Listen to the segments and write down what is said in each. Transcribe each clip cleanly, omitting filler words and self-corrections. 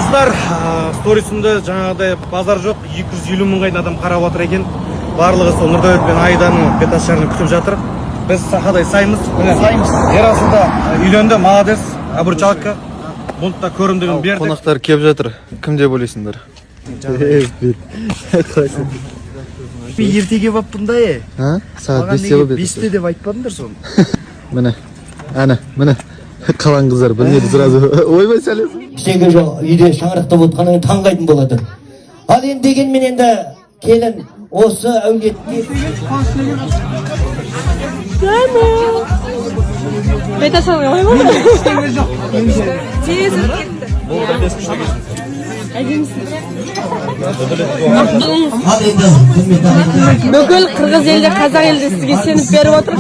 Достар, сторисінде жаңағыдай базар жоқ, 250 мыңға адам қарап отыр екен. Барлығы сол Нұрдәулет пен Айданың беташарын күтіп жатыр. Біз сақадай саймыз. Ерасыл да үйленді, молодец, обручалка. Бұнтта көрімдігін бердік. Қонақтар кеп жатыр. Кім деп ойлайсыңдар? Ертеге бап бұндай. Сағат 5-те болып еді. 5-те деп айтпадыңдар соны. Міне. Міне. Қалан қыздар білмеді сразу. Ойбай сәлем. Іштегі жоқ, үйде шаңырақтап отқанын таңғайдың болады. Ал енді дегенмен енді келін осы әулетке Беташаны қалай болды? Тез бүкіл қырғыз елде, қазақ елде сізге сеніп беріп отыр.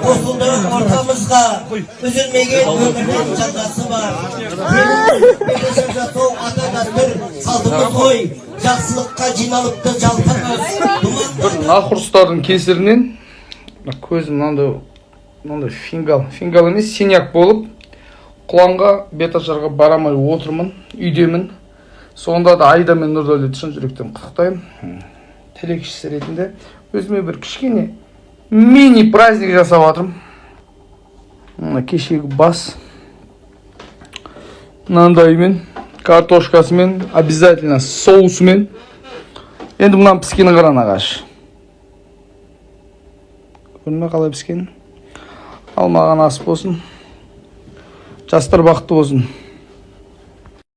қосылды ортамызға үзілмеген өмірдің жалғасы бар. Беташар жасау ата дәстүр салтымыз ғой. Жақсылыққа жиналыпты жалпымыз. Бір нақұрыстардың кесірінен көзім мынандай фингал емес синяк болып құланға беташарға барамай отырмын, үйдемін. Сонда да Айда мен Нұрдәулет шын жүректен құттықтаймын. Тілекшісі ретінде өзіме бір кішкене мини праздник жасап жатырмын. Кешегі бас мынандаймен, картошкасымен, обязательно соусымен. Енді мынаны піскені қаран ағаш. Көрме қалай піскен? Ал маған ас болсын. Жастар бақытты болсын.